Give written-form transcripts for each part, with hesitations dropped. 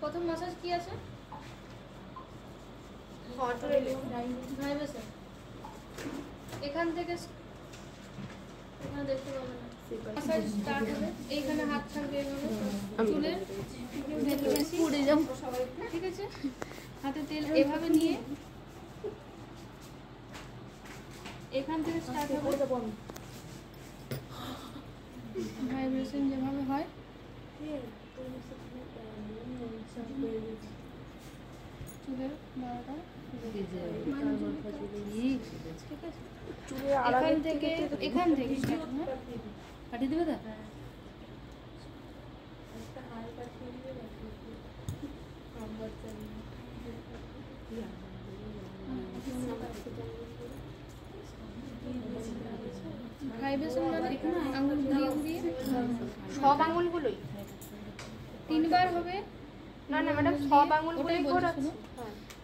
প্রথম মাসাজ কি আছে? ভাইব্রেশন। এখান থেকে এখানে দেখতে পাবেন না, মাসাজ স্টার্ট হবে। এইখানে হাত থাকবে এইভাবে চুলের ভেতরে পুড়ে যাও, ঠিক আছে? হাতে তেল এভাবে নিয়ে এখান থেকে স্টার্ট হবে। ভাইব্রেশন যেভাবে হয় চুলের বারোটা, ঠিক আছে? এখান থেকে কাটিয়ে দেবে দা। ভাইব্রেশন মানে আঙুল ঘুরিয়ে ঘুরিয়ে সব আঙুলগুলোই 3 বার হবে। না না ম্যাডাম, সব আঙুলগুলোই ঘোরাচ্ছি।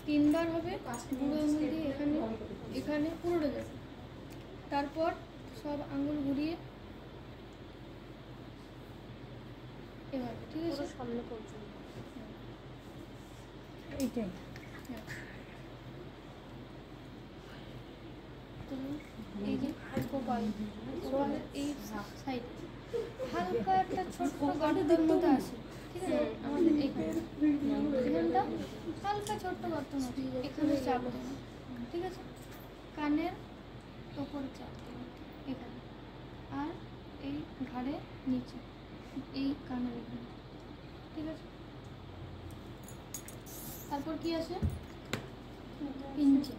3 বার হবে বুড়ো আঙুল দিয়ে এখানে এখানে পুরোটা যাবে। তারপর সব আঙুল ঘুরিয়ে এভাবে, ঠিক আছে? সামনে পর্যন্ত এইটাই। এই যে কপাল, কপালের এই সাইড হালকা একটা ছোট্ট গর্তের মতো আছে, ঠিক আছে? আমাদের এখানটা হালকা ছোট্ট গর্ত আছে, এখানে চাপ দেবে, ঠিক আছে? কানের ওপর চাপ দেবে এখানে, আর এই ঘাড়ে নিচে, এই কানের এখানে, ঠিক আছে? তারপর কি আছে? পিঞ্চে।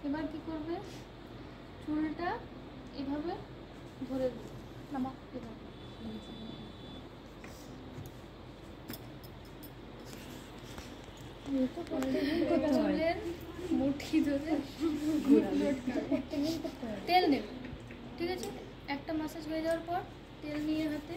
এবার কি করবে? চুলটা এভাবে ধরে দেবে, নামা এভাবে। চুলের মুঠি ধরে তেল নেবে, ঠিক আছে? একটা মাসাজ হয়ে যাওয়ার পর তেল নিয়ে হাতে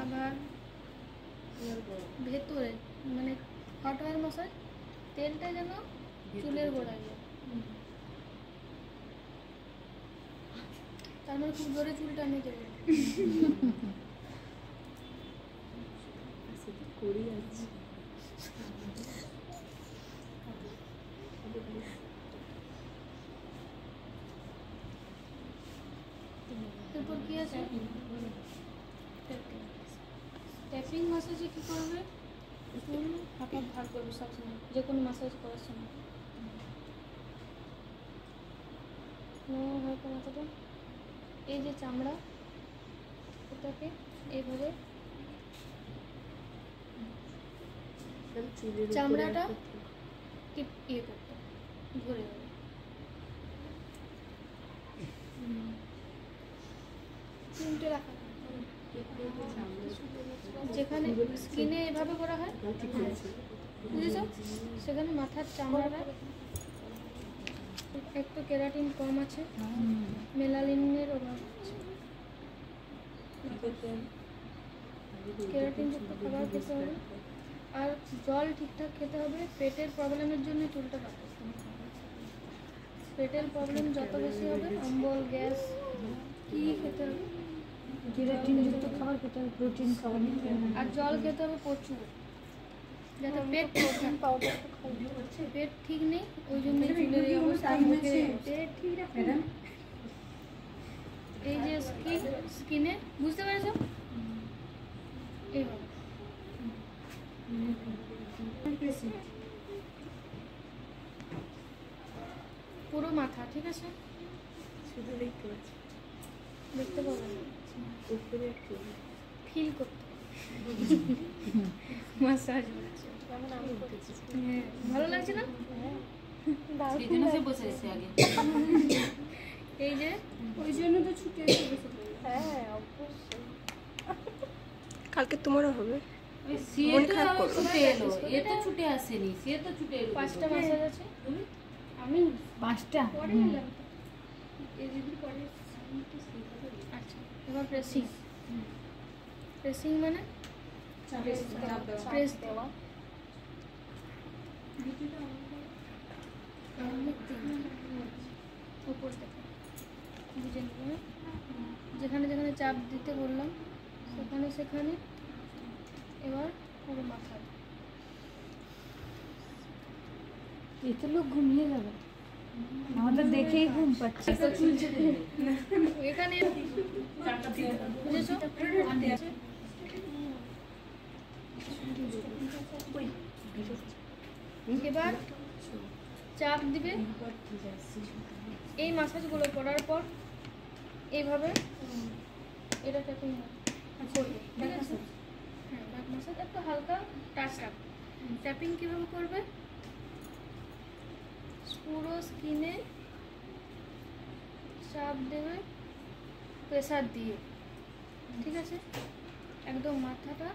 আবার ভেতরে মানে হট অয়েল মাসাজ, তেলটা যেন চুলের গোড়ায় যায়, তার মানে খুব জোরে চুল টানে যাবে। তারপর কি আছে? ট্যাপিং মাসাজে কি করবে? চুল ফাঁকা ভার করবে সবসময়, যে কোনো মাসাজ করার সময়। মাথাটা এই যে চামড়া, এটাকে এইভাবে চামড়াটা ইয়ে করতে ধরে দেবে, তিনটে রাখা যেখানে স্কিনে এভাবে করা হয়, বুঝেছ? সেখানে মাথার চামড়াটা একটু কেরাটিন কম আছে, মেলানিনের অভাব আছে। কেরাটিন যুক্ত খাবার খেতে হবে, আর জল ঠিকঠাক খেতে হবে। পেটের প্রবলেমের জন্য চুলটা কাটে। পেটের প্রবলেম যত বেশি হবে, অম্বল, গ্যাস, কি খেতে হবে? কেরাটিন যুক্ত খাবার খেতে হবে, প্রোটিন খাবার খেতে হবে, আর জল খেতে হবে প্রচুর, যাতে পেট প্রোটিন পাউডার পেট ঠিক নেই, ওই জন্য চুলের এই অবস্থা। পেট ঠিক রাখবে, এই যে স্কিনে, বুঝতে পেরেছো? এইভাবে পুরো মাথা, ঠিক আছে? দেখতে পাবেন না, ফিল করতে মাসাজ হচ্ছে। ভালো লাগছে না? এই যে ওই জন্য তো ছুটে এসে বসে। হ্যাঁ অবশ্যই, কালকে তোমারও হবে। পাঁচটা মাসাজ আছে, আমি 5টা। আচ্ছা, এবার প্রেসিং প্রেসিং মানে প্রেস দেওয়া। উপর থেকে বুঝে নেব, যেখানে যেখানে চাপ দিতে বললাম সেখানে সেখানে এবার পুরো মাথায়। এই তো লোক ঘুমিয়ে যাবে, আমাদের দেখেই ঘুম পাচ্ছে। এখানে বুঝেছো? এবার চাপ দিবে, এই মাসাজগুলো করার পর এইভাবে এটা ট্যাপিং করবে, ঠিক আছে? হ্যাঁ, ব্যাক মাসাজ একটু হালকা টাচ ট্যাপিং কীভাবে করবে? পুরো স্কিনে চাপ দেবে প্রেসার দিয়ে, ঠিক আছে? একদম মাথাটা,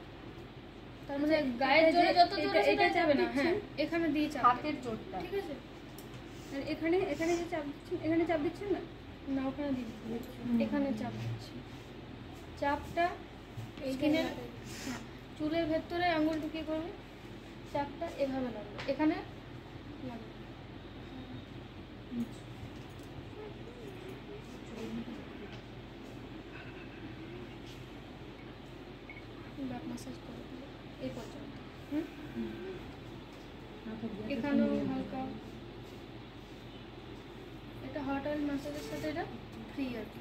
তার মানে গায়ের জোরে যত জোরে এটা যাবে না, হ্যাঁ এখানে দিয়ে চাপ, হাতের জোরটা। ঠিক আছে? আর এখানে এখানে যে চাপ দিচ্ছেন, এখানে চাপ দিচ্ছেন না? না, ওখানে দিয়ে এখানে চাপ দিচ্ছি। চাপটা স্কিনের চুলের ভেতরে আঙুল ঢুকিয়ে করবে, চাপটা এভাবে লাগবে, এখানে লাগবে। ব্যাক মাসাজ করে এই পর্যন্ত। এখানেও হালকা, এটা হট অয়েল মাসাজের সাথে এটা ফ্রি আর কি।